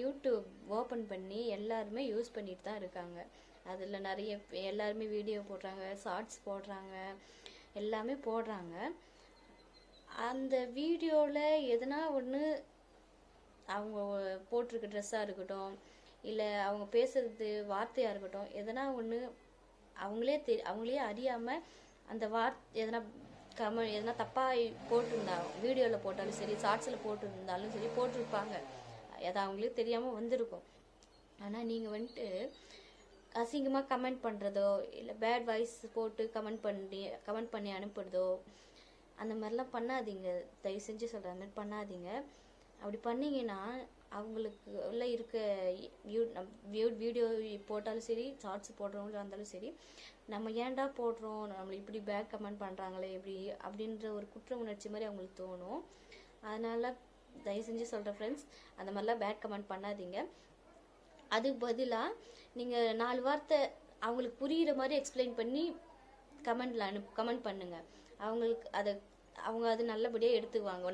YouTube open பண்ணி எல்லாருமே use பண்ணிட்டு தான் இருக்காங்க. அதில் நிறைய எல்லாருமே வீடியோ போடுறாங்க, ஷார்ட்ஸ் போடுறாங்க, எல்லாமே போடுறாங்க. அந்த வீடியோவில் எதனா ஒன்று அவங்க போட்டிருக்க ட்ரெஸ்ஸாக இருக்கட்டும், இல்லை அவங்க பேசுறது வார்த்தையாக இருக்கட்டும், எதனா ஒன்று அவங்களே அறியாமல் அந்த எதனா எதனா தப்பாக போட்டிருந்தா வீடியோவில் போட்டாலும் சரி, ஷார்ட்ஸில் போட்டிருந்தாலும் சரி போட்டிருப்பாங்க. அது அவங்களுக்கு தெரியாமல் வந்திருக்கும். ஆனால் நீங்கள் வந்துட்டு அசிங்கமாக கமெண்ட் பண்ணுறதோ, இல்லை பேட் வாய்ஸ் போட்டு கமெண்ட் பண்ணி அனுப்புறதோ, அந்த மாதிரிலாம் பண்ணாதீங்க. தயவு செஞ்சு சொல்கிற மாதிரி பண்ணாதீங்க. அப்படி பண்ணிங்கன்னா அவங்களுக்கு உள்ள இருக்க வீடியோ போட்டாலும் சரி, ஷார்ட்ஸ் போடுறவங்களும் இருந்தாலும் சரி, நம்ம ஏன்டா போடுறோம், நம்மளை இப்படி பேட் கமெண்ட் பண்ணுறாங்களே இப்படி அப்படின்ற ஒரு குற்ற உணர்ச்சி மாதிரி அவங்களுக்கு தோணும். அதனால் தயவு செஞ்சு சொல்கிறேன் ஃப்ரெண்ட்ஸ், அந்த மாதிரிலாம் பேட் கமெண்ட் பண்ணாதீங்க. அதுக்கு பதிலாக நீங்கள் 4 வார்த்தை அவங்களுக்கு புரிகிற மாதிரி எக்ஸ்பிளைன் பண்ணி கமெண்ட் பண்ணுங்கள். அவங்க அது நல்லபடியாக எடுத்துக்குவாங்க.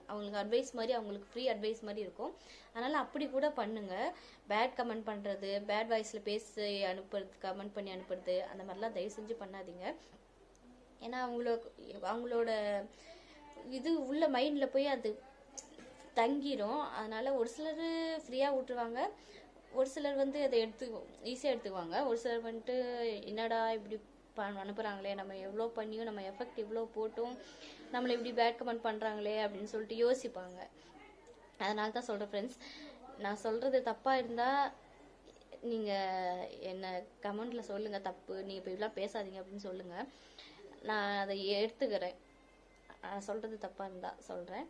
அவங்களுக்கு அட்வைஸ் மாதிரி, அவங்களுக்கு ஃப்ரீ அட்வைஸ் மாதிரி இருக்கும். அதனால் அப்படி கூட பண்ணுங்கள். பேட் கமெண்ட் பண்ணுறது, பேட் வாய்ஸில் பேசி அனுப்புறது, கமெண்ட் பண்ணி அனுப்புறது, அந்த மாதிரிலாம் தயவு செஞ்சு பண்ணாதீங்க. ஏன்னா அவங்களோட இது உள்ள மைண்டில் போய் அது தங்கிடும். அதனால் ஒரு சிலர் ஃப்ரீயாக விட்டுருவாங்க, ஒரு சிலர் வந்து அதை ஈஸியாக எடுத்துக்குவாங்க. ஒரு சிலர் வந்துட்டு என்னடா இப்படி அனுப்புகிறாங்களே, நம்ம எவ்வளோ பண்ணியும், நம்ம எஃபெக்ட் இவ்வளோ போட்டும் நம்மளை இப்படி பேட் கமெண்ட் பண்ணுறாங்களே அப்படின்னு சொல்லிட்டு யோசிப்பாங்க. அதனால தான் சொல்கிறேன் ஃப்ரெண்ட்ஸ், நான் சொல்கிறது தப்பாக இருந்தால் நீங்கள் என்ன கமெண்ட்டில் சொல்லுங்கள். தப்பு, நீங்கள் இப்போ இப்படிலாம் பேசாதீங்க அப்படின்னு சொல்லுங்கள். நான் அதை எடுத்துக்கிறேன். நான் சொல்கிறது தப்பாக இருந்தால் சொல்கிறேன்.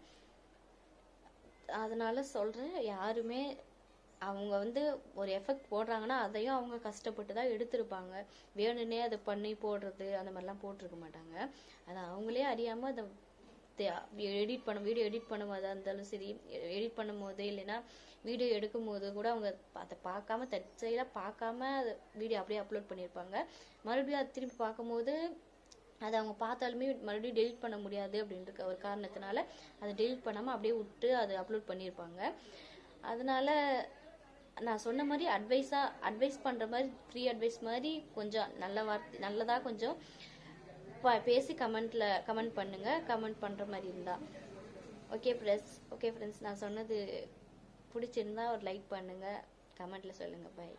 அதனால சொல்கிறேன், யாருமே அவங்க வந்து ஒரு எஃபெக்ட் போடுறாங்கன்னா அதையும் அவங்க கஷ்டப்பட்டு தான் எடுத்திருப்பாங்க. வேணுன்னே அதை பண்ணி போடுறது அந்த மாதிரிலாம் போட்டிருக்க மாட்டாங்க. அதை அவங்களே அறியாமல் அதை வீடியோ எடிட் பண்ணும்போது இருந்தாலும் சரி, எடிட் பண்ணும் போது இல்லைன்னா வீடியோ எடுக்கும் போது கூட அவங்க அதை பார்க்காம தற்செயலாக பார்க்காம அதை வீடியோ அப்படியே அப்லோட் பண்ணியிருப்பாங்க. மறுபடியும் அதை திரும்பி பார்க்கும்போது அதை அவங்க பார்த்தாலுமே மறுபடியும் டெலிட் பண்ண முடியாது அப்படின்ற ஒரு காரணத்தினால அதை டெலிட் பண்ணாமல் அப்படியே விட்டு அதை அப்லோட் பண்ணியிருப்பாங்க. அதனால நான் சொன்ன மாதிரி அட்வைஸ் பண்ணுற மாதிரி, ஃப்ரீ அட்வைஸ் மாதிரி கொஞ்சம் நல்லதாக கொஞ்சம் பேசி கமெண்ட் பண்ணுங்கள். கமெண்ட் பண்ணுற மாதிரி இருந்தால் ஓகே ஃப்ரெண்ட்ஸ். நான் சொன்னது பிடிச்சிருந்தா ஒரு லைக் பண்ணுங்கள், கமெண்ட்டில் சொல்லுங்கள். பை.